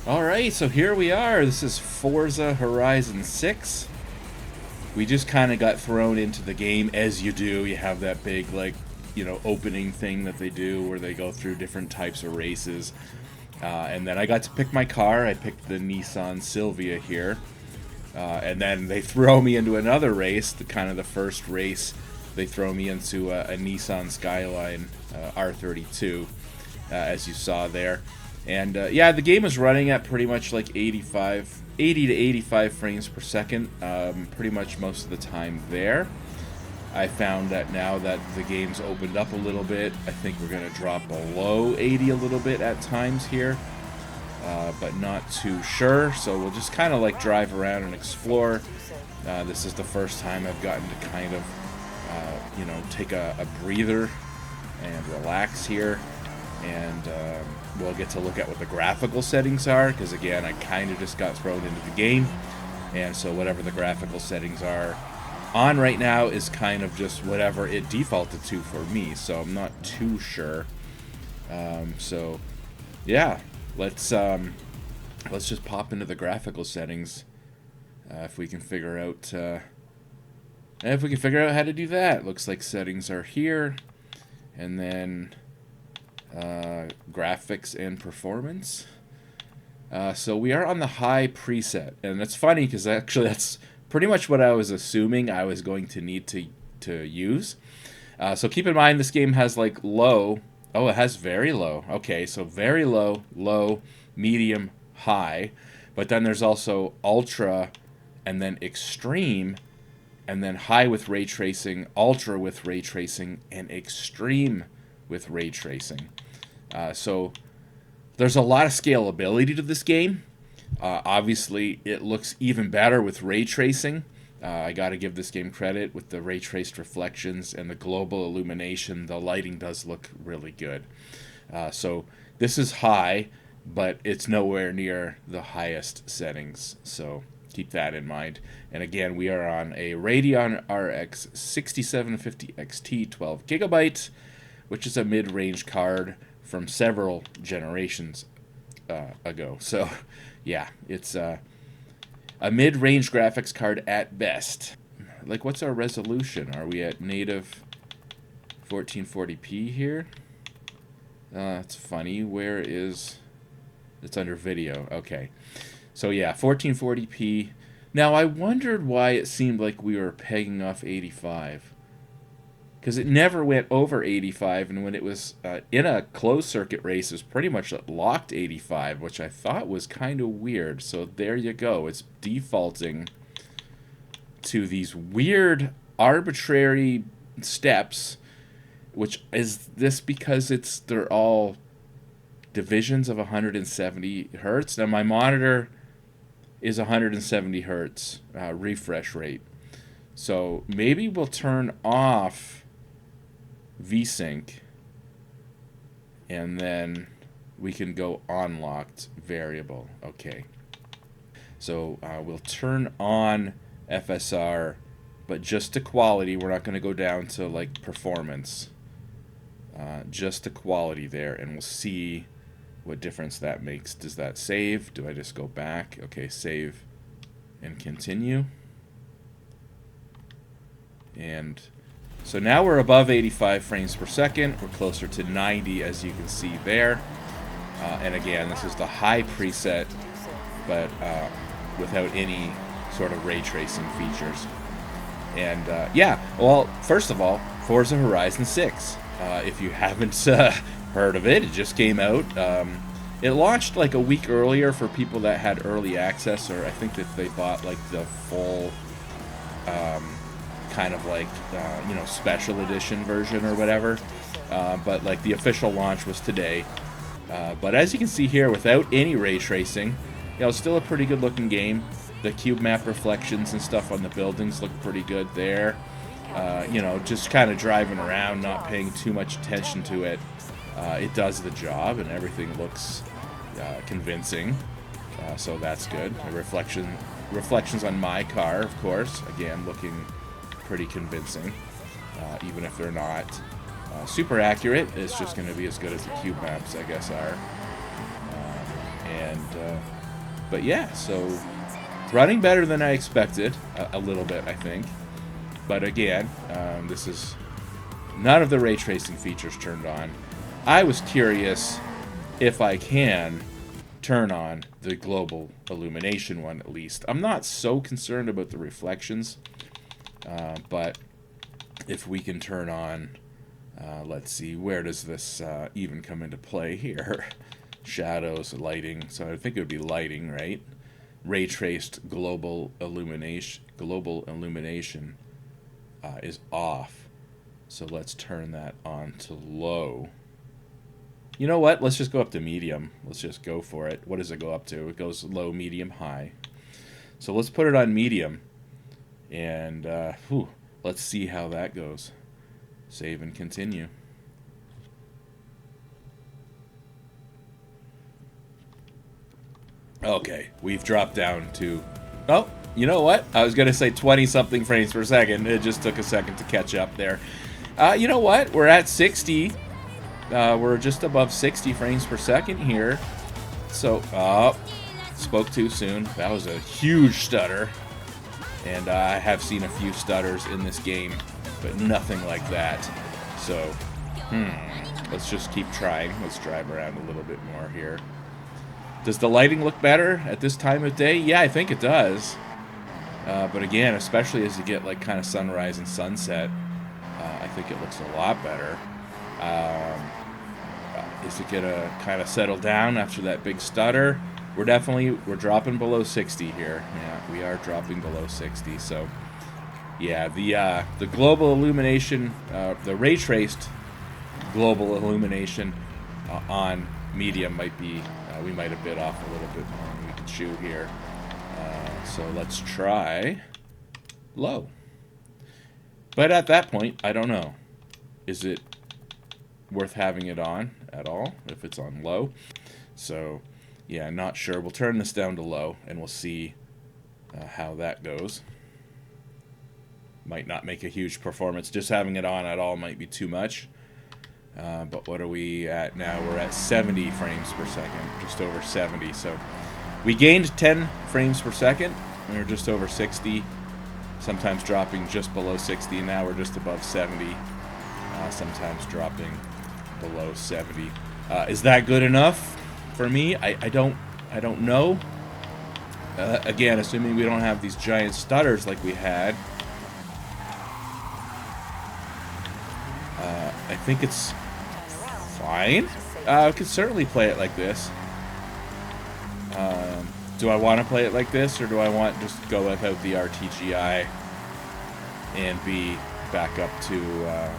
Alright, so here we are. This is Forza Horizon 6. We just kind of got thrown into the game, as you do. You have that big, like, opening thing that they do where they go through different types of races. And then I got to pick my car. I picked the Nissan Silvia here. And then they throw me into another race, the first race. They throw me into a Nissan Skyline R32, as you saw there. And yeah, the game is running at pretty much like 80 to 85 frames per second, pretty much most of the time there. I found that now that the game's opened up a little bit, I think we're going to drop below 80 a little bit at times here, but not too sure. So we'll just kind of like drive around and explore. This is the first time I've gotten to kind of, take a breather and relax here. And we'll get to look at what the graphical settings are, because again, I kind of just got thrown into the game, and so whatever the graphical settings are on right now is kind of just whatever it defaulted to for me, so I'm not too sure. So yeah, let's just pop into the graphical settings if we can figure out how to do that. Looks like settings are here, and then graphics and performance. So we are on the high preset, and it's funny because actually that's pretty much what I was assuming I was going to need to use. So keep in mind this game has like low. Oh, it has very low. Okay, so very low, low, medium, high, but then there's also ultra, and then extreme, and then high with ray tracing, ultra with ray tracing, and extreme with ray tracing. So there's a lot of scalability to this game. Obviously, it looks even better with ray tracing. I got to give this game credit with the ray traced reflections and the global illumination. The lighting does look really good. So this is high, but it's nowhere near the highest settings. So keep that in mind. And again, we are on a Radeon RX 6750 XT 12 gigabyte, which is a mid-range card from several generations ago. So yeah, it's a mid-range graphics card at best. Like, what's our resolution? Are we at native 1440p here? It's funny. Where is... It's under video. Okay. So yeah, 1440p. Now, I wondered why it seemed like we were pegging off 85. Because it never went over 85, and when it was in a closed circuit race, it was pretty much locked 85, which I thought was kind of weird. So there you go. It's defaulting to these weird, arbitrary steps, which is this because they're all divisions of 170 hertz. Now my monitor is 170 hertz refresh rate. So maybe we'll turn off VSync, and then we can go on locked variable. Okay, so we'll turn on FSR, but just to quality. We're not going to go down to like performance, just to quality there, and we'll see what difference that makes. Does that save? Do I just go back? Okay, save and continue. And so now we're above 85 frames per second. We're closer to 90, as you can see there. And again, this is the high preset, but without any sort of ray tracing features. And yeah, well, first of all, Forza Horizon 6. If you haven't heard of it, it just came out. It launched like a week earlier for people that had early access, or I think that they bought like the full kind of like special edition version or whatever, but like the official launch was today. But as you can see here, without any ray tracing, it's still a pretty good looking game. The cube map reflections and stuff on the buildings look pretty good there. Just kind of driving around, not paying too much attention to it. It does the job, and everything looks convincing, so that's good. The reflections on my car, of course, again looking pretty convincing, even if they're not super accurate. It's just going to be as good as the cube maps, I guess, are. And but yeah, so running better than I expected a little bit, I think. But again, this is none of the ray tracing features turned on. I was curious if I can turn on the global illumination one at least. I'm not so concerned about the reflections, but if we can turn on, let's see, where does this even come into play here? Shadows, lighting. So I think it would be lighting, right? Ray traced global illumination. Global illumination is off. So let's turn that on to low. You know what? Let's just go up to medium. Let's just go for it. What does it go up to? It goes low, medium, high. So let's put it on medium. And let's see how that goes. Save and continue. Okay, we've dropped down to... Oh, you know what? I was going to say 20-something frames per second. It just took a second to catch up there. You know what? We're at 60. We're just above 60 frames per second here. So, spoke too soon. That was a huge stutter. And I have seen a few stutters in this game, but nothing like that. So, let's just keep trying. Let's drive around a little bit more here. Does the lighting look better at this time of day? Yeah, I think it does. But again, especially as you get like kind of sunrise and sunset, I think it looks a lot better. Is it gonna kind of settle down after that big stutter? We're dropping below 60 here. Yeah, we are dropping below 60. So yeah, the global illumination, the ray traced global illumination on medium might be, we might have bit off a little bit more than we can chew here. So let's try low. But at that point, I don't know. Is it worth having it on at all if it's on low? So yeah, not sure. We'll turn this down to low and we'll see how that goes. Might not make a huge performance. Just having it on at all might be too much. But what are we at now? We're at 70 frames per second, just over 70. So we gained 10 frames per second, and we're just over 60, sometimes dropping just below 60. Now we're just above 70, sometimes dropping below 70. Is that good enough for me? I don't know. Again, assuming we don't have these giant stutters like we had. I think it's fine. I could certainly play it like this. Do I want to play it like this, or do I want just go without the RTGI and be back up to,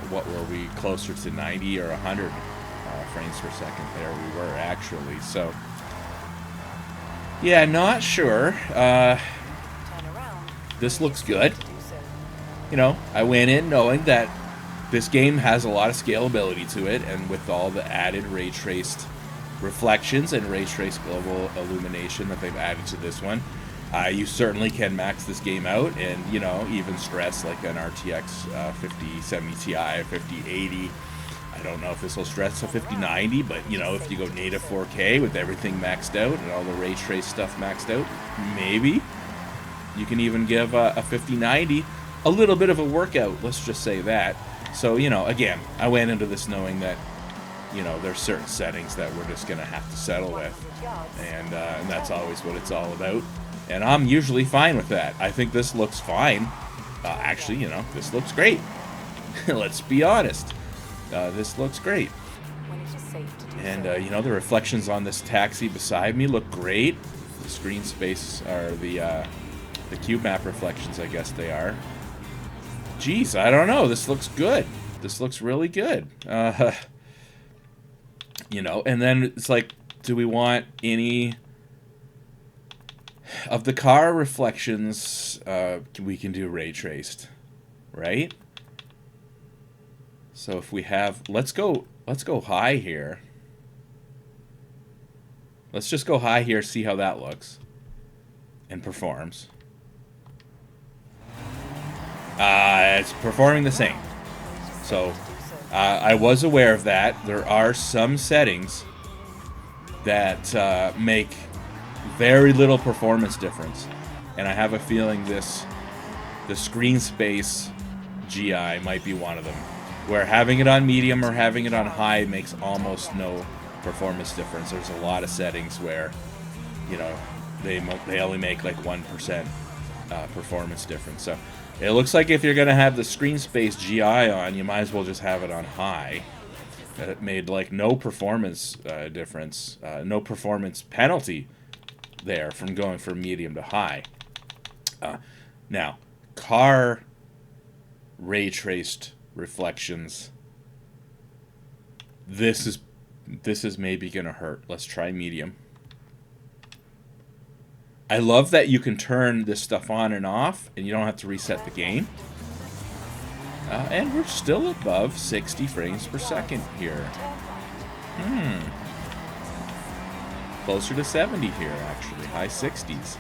what were we, closer to 90 or 100 frames per second there we were actually. So, yeah, not sure. This looks good. You know, I went in knowing that this game has a lot of scalability to it, and with all the added ray traced reflections and ray traced global illumination that they've added to this one, you certainly can max this game out and, you know, even stress like an RTX 5070 Ti, 5080. I don't know if this will stretch to 5090, but, you know, if you go native 4K with everything maxed out and all the ray trace stuff maxed out, maybe you can even give a 5090 a little bit of a workout, let's just say that. So, you know, again, I went into this knowing that, you know, there's certain settings that we're just going to have to settle with. And that's always what it's all about. And I'm usually fine with that. I think this looks fine. Actually, you know, this looks great. Let's be honest. This looks great. And, you know, the reflections on this taxi beside me look great. The screen space, or the cube map reflections, I guess they are. Geez, I don't know. This looks good. This looks really good. You know, and then it's like, do we want any of the car reflections? We can do ray traced, right? So if we have, let's go high here. Let's just go high here, see how that looks and performs. It's performing the same. So I was aware of that. There are some settings that make very little performance difference. And I have a feeling the screen space GI might be one of them, where having it on medium or having it on high makes almost no performance difference. There's a lot of settings where, you know, they only make like 1% performance difference. So it looks like if you're going to have the screen space GI on, you might as well just have it on high. It made like no performance difference, no performance penalty there from going from medium to high. Now, car ray traced reflections. This is maybe gonna hurt. Let's try medium. I love that you can turn this stuff on and off, and you don't have to reset the game. And we're still above 60 frames per second here. Closer to 70 here, actually. High 60s.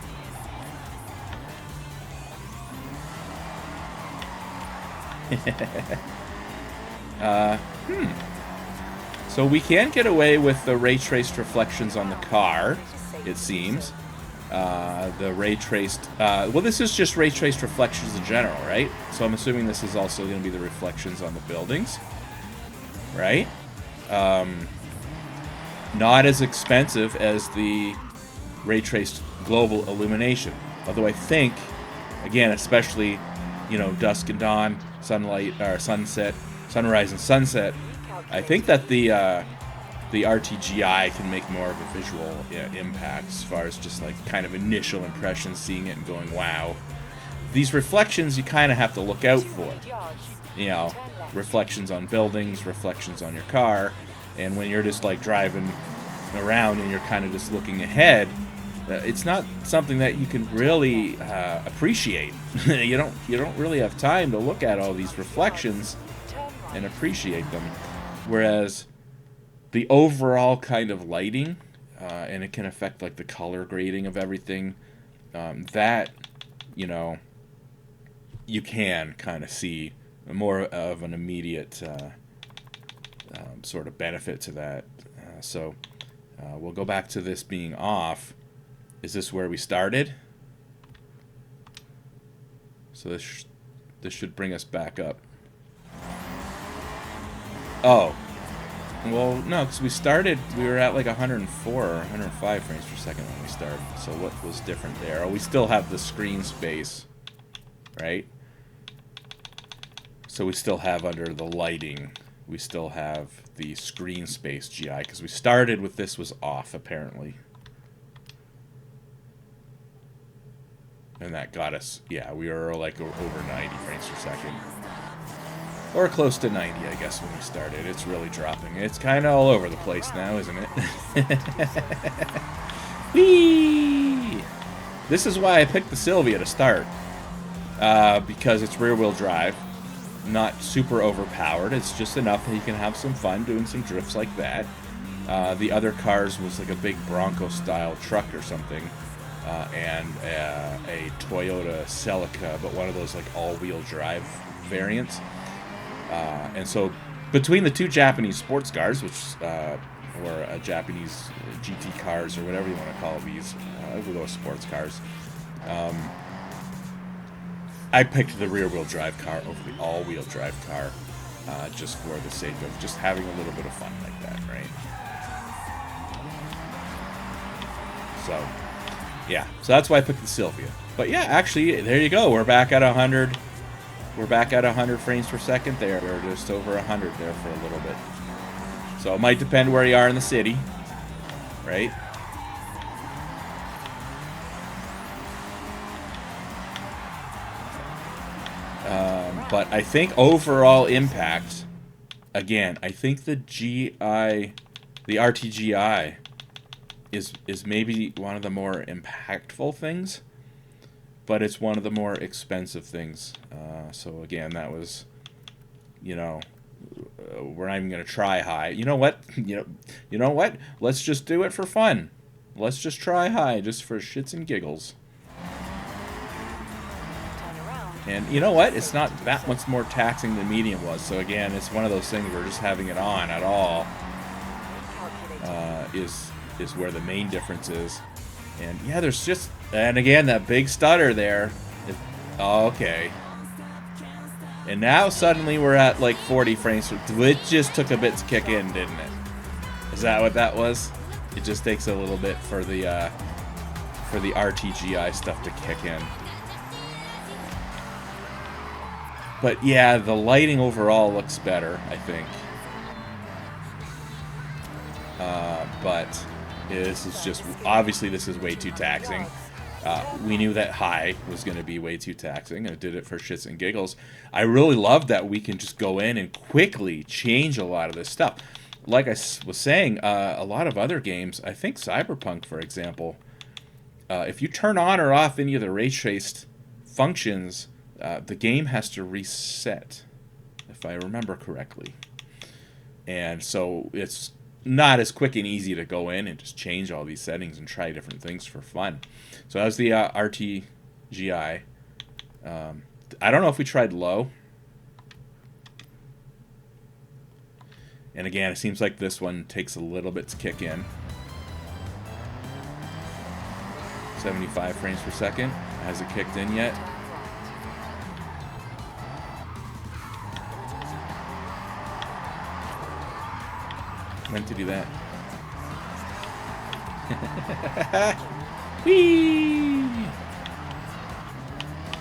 So we can get away with the ray traced reflections on the car, it seems. The ray traced, well, this is just ray traced reflections in general, right? So I'm assuming this is also going to be the reflections on the buildings, right? Not as expensive as the ray traced global illumination. Although I think, again, especially, you know, dusk and dawn, sunlight or sunset, sunrise and sunset, I think that the RTGI can make more of a visual impact as far as just like kind of initial impressions, seeing it and going, wow. These reflections you kind of have to look out for. You know, reflections on buildings, reflections on your car, and when you're just like driving around and you're kind of just looking ahead, it's not something that you can really appreciate. you don't really have time to look at all these reflections and appreciate them. Whereas the overall kind of lighting, and it can affect like the color grading of everything, that, you know, you can kind of see more of an immediate sort of benefit to that. So we'll go back to this being off. Is this where we started? So this should bring us back up. Oh. Well, no, because we were at like 104 or 105 frames per second when we started. So what was different there? Oh, we still have the screen space, right? So we still have under the lighting, we still have the screen space GI, because we started with this was off, apparently. And that got us, yeah, we were like over 90 frames per second. Or close to 90, I guess, when we started. It's really dropping. It's kind of all over the place now, isn't it? Whee! This is why I picked the Sylvia to start. Because it's rear-wheel drive. Not super overpowered. It's just enough that you can have some fun doing some drifts like that. The other cars was like a big Bronco-style truck or something. And a Toyota Celica, but one of those like all-wheel drive variants. And so between the two Japanese sports cars, which were Japanese GT cars or whatever you want to call these, those sports cars, I picked the rear-wheel drive car over the all-wheel drive car, just for the sake of just having a little bit of fun like that, right? So, yeah. So that's why I picked the Sylvia. But yeah, actually, there you go. We're back at 100. We're back at 100 frames per second there. We're just over 100 there for a little bit. So it might depend where you are in the city, right? But I think overall impact, again, I think the RTGI is maybe one of the more impactful things, but it's one of the more expensive things. So again, that was, you know, we're not even going to try high. You know what? You know what? Let's just do it for fun. Let's just try high, just for shits and giggles. And you know what? It's not that much more taxing than medium was. So again, it's one of those things where just having it on at all is where the main difference is. And yeah, there's just, and again, that big stutter there. Okay. And now suddenly we're at like 40 frames. It just took a bit to kick in, didn't it? Is that what that was? It just takes a little bit for the RTGI stuff to kick in. But yeah, the lighting overall looks better, I think. But this is just, obviously this is way too taxing. We knew that high was going to be way too taxing, and it did it for shits and giggles. I really love that we can just go in and quickly change a lot of this stuff. Like I was saying, a lot of other games, I think Cyberpunk, for example, if you turn on or off any of the ray traced functions, the game has to reset, if I remember correctly. And so it's not as quick and easy to go in and just change all these settings and try different things for fun. So that was the RTGI. I don't know if we tried low. And again, it seems like this one takes a little bit to kick in. 75 frames per second. Hasn't kicked in yet. Meant to do that. Whee!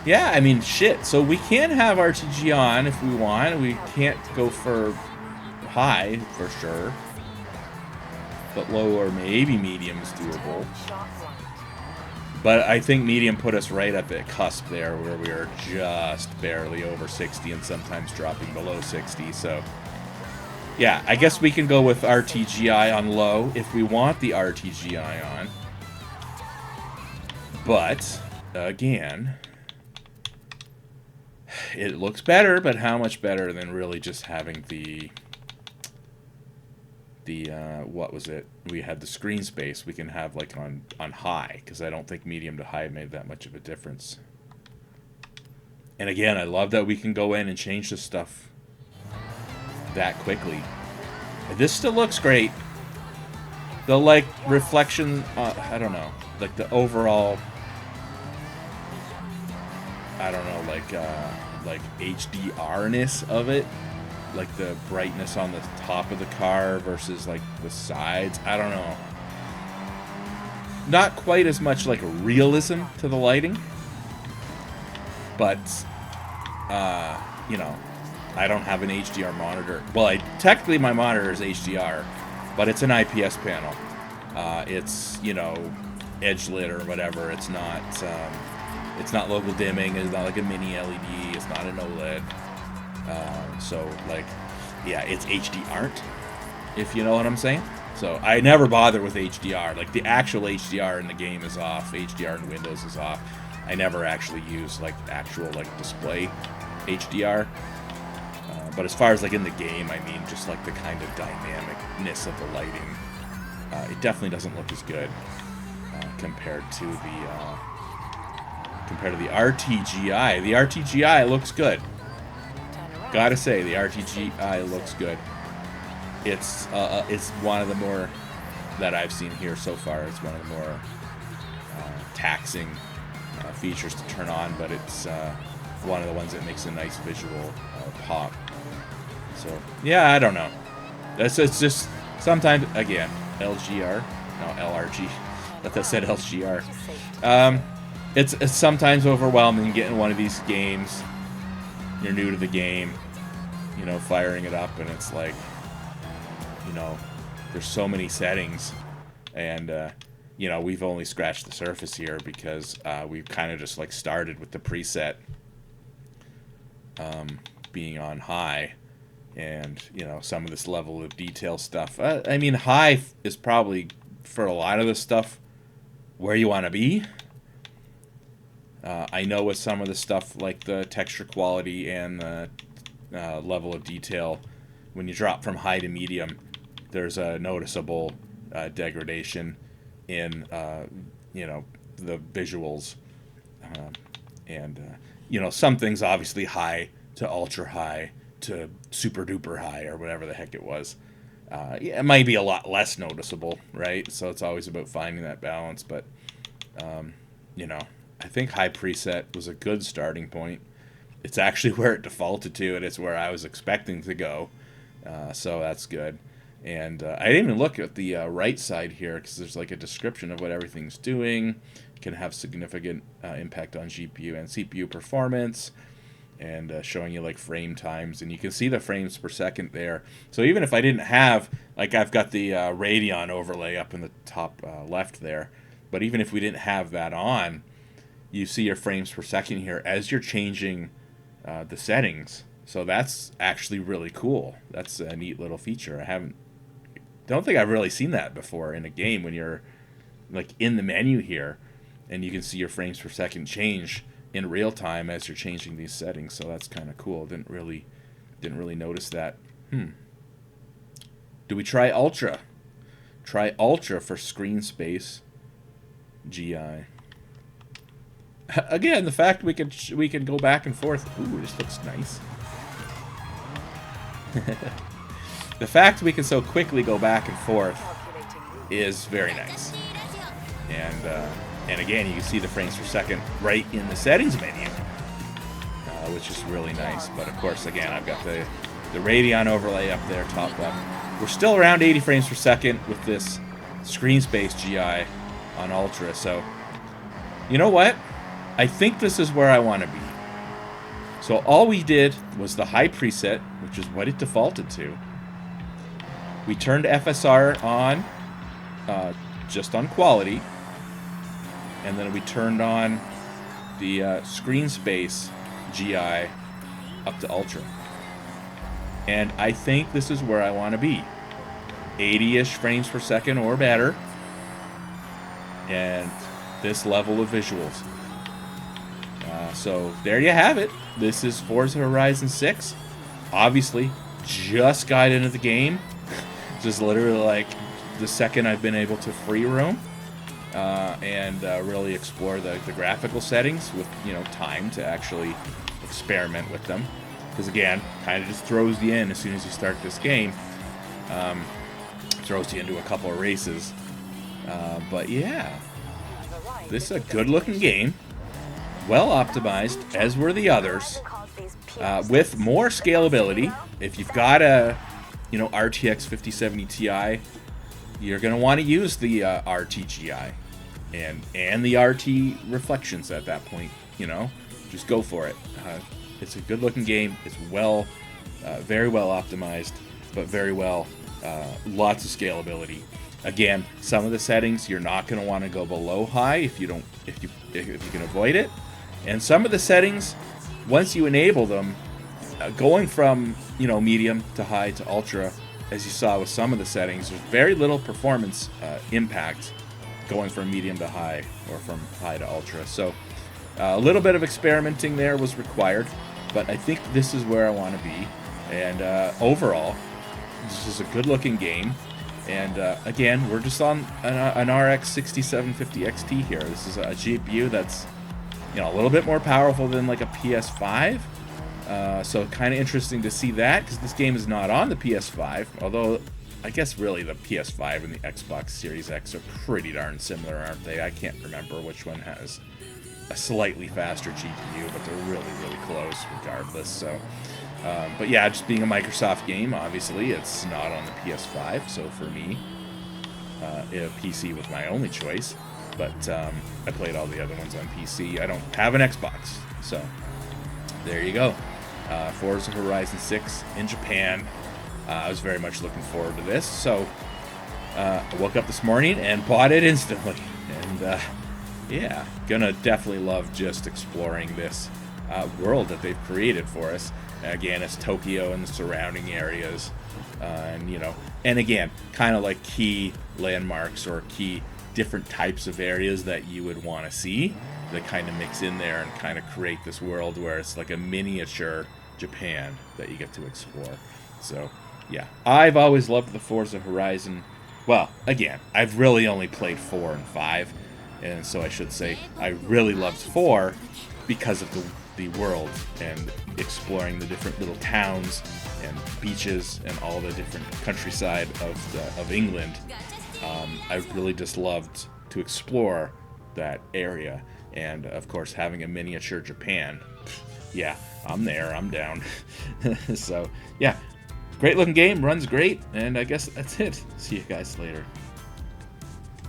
Yeah, I mean, shit. So we can have RTG on if we want. We can't go for high, for sure. But low or maybe medium is doable. But I think medium put us right at the cusp there, where we are just barely over 60 and sometimes dropping below 60. So yeah, I guess we can go with RTGI on low if we want the RTGI on. But again, it looks better, but how much better than really just having the what was it? We had the screen space. We can have like on high, because I don't think medium to high made that much of a difference. And again, I love that we can go in and change this stuff that quickly. This still looks great. The like reflection, I don't know, like the overall, I don't know, like HDR-ness of it, like the brightness on the top of the car versus like the sides. I don't know. Not quite as much like a realism to the lighting, but you know, I don't have an HDR monitor. Well, technically my monitor is HDR, but it's an IPS panel. It's, you know, edge lit or whatever. It's not local dimming. It's not like a mini LED. It's not an OLED. So like, yeah, it's HDR, if you know what I'm saying. So I never bother with HDR. Like the actual HDR in the game is off. HDR in Windows is off. I never actually use like actual like display HDR. But as far as like in the game, I mean, just like the kind of dynamicness of the lighting, it definitely doesn't look as good compared to the RTGI. The RTGI looks good. Gotta say, the RTGI looks good. It's one of the more that I've seen here so far. It's one of the more taxing features to turn on, but it's one of the ones that makes a nice visual pop. So yeah, I don't know. It's just sometimes, again, LGR, no LRG. That said LGR. It's sometimes overwhelming getting one of these games. You're new to the game, you know, firing it up, and it's like, you know, there's so many settings, and you know, we've only scratched the surface here because we've kind of just like started with the preset being on high, and you know, some of this level of detail stuff. I mean, high is probably for a lot of this stuff where you want to be. I know with some of the stuff like the texture quality and the level of detail, when you drop from high to medium, there's a noticeable degradation in you know, the visuals, and you know, some things obviously high to ultra high to super duper high or whatever the heck it was. Yeah, it might be a lot less noticeable, right? So it's always about finding that balance. But, you know, I think high preset was a good starting point. It's actually where it defaulted to, and it's where I was expecting to go. So that's good. And I didn't even look at the right side here because there's like a description of what everything's doing. It can have significant impact on GPU and CPU performance, and showing you like frame times, and you can see the frames per second there. So even if I didn't have, like, I've got the Radeon overlay up in the top left there, but even if we didn't have that on, you see your frames per second here as you're changing the settings. So that's actually really cool. That's a neat little feature. Don't think I've really seen that before in a game, when you're like in the menu here and you can see your frames per second change in real time as you're changing these settings. So that's kind of cool. Didn't really notice that. Do we try Ultra? Try Ultra for screen space GI. Again, the fact we can go back and forth. Ooh, this looks nice. The fact we can so quickly go back and forth is very nice. And again, you can see the frames per second right in the settings menu, which is really nice. But of course, again, I've got the Radeon overlay up there, top left. We're still around 80 frames per second with this screen space GI on Ultra. So, you know what? I think this is where I want to be. So all we did was the high preset, which is what it defaulted to. We turned FSR on, just on quality, and then we turned on the screen space GI up to Ultra. And I think this is where I want to be. 80-ish frames per second or better, and this level of visuals. So there you have it. This is Forza Horizon 6. Obviously, just got into the game. Just literally like the second I've been able to free roam and really explore the graphical settings with, you know, time to actually experiment with them. Because again, kind of just throws you in as soon as you start this game. Throws you into a couple of races. But yeah, this is a good-looking game. Well optimized, as were the others, with more scalability. If you've got a, you know, RTX 5070 Ti, you're going to want to use the RTGI and the RT reflections at that point. You know, just go for it. It's a good-looking game. It's very well optimized, but very well, lots of scalability. Again, some of the settings you're not going to want to go below high if you can avoid it. And some of the settings, once you enable them, going from, you know, medium to high to ultra, as you saw with some of the settings, there's very little performance impact going from medium to high or from high to ultra. So a little bit of experimenting there was required, but I think this is where I want to be. And overall, this is a good-looking game. And again, we're just on an RX 6750 XT here. This is a GPU that's, you know, a little bit more powerful than like a PS5. So kind of interesting to see that, because this game is not on the PS5. Although, I guess really the PS5 and the Xbox Series X are pretty darn similar, aren't they? I can't remember which one has a slightly faster GPU, but they're really, really close regardless. So, but yeah, just being a Microsoft game, obviously, it's not on the PS5. So for me, PC was my only choice. But I played all the other ones on PC. I don't have an Xbox. So there you go. Forza Horizon 6 in Japan. I was very much looking forward to this. So I woke up this morning and bought it instantly. And yeah, gonna definitely love just exploring this world that they've created for us. Again, it's Tokyo and the surrounding areas. And, you know, and again, kind of like key landmarks or key different types of areas that you would want to see that kind of mix in there and kind of create this world where it's like a miniature Japan that you get to explore. So yeah, I've always loved the Forza Horizon. Well, again, I've really only played 4 and 5, and so I should say I really loved 4 because of the world and exploring the different little towns and beaches and all the different countryside of England. I really just loved to explore that area, and of course having a miniature Japan. Yeah, I'm there, I'm down. So yeah, great looking game, runs great, and I guess that's it. See you guys later.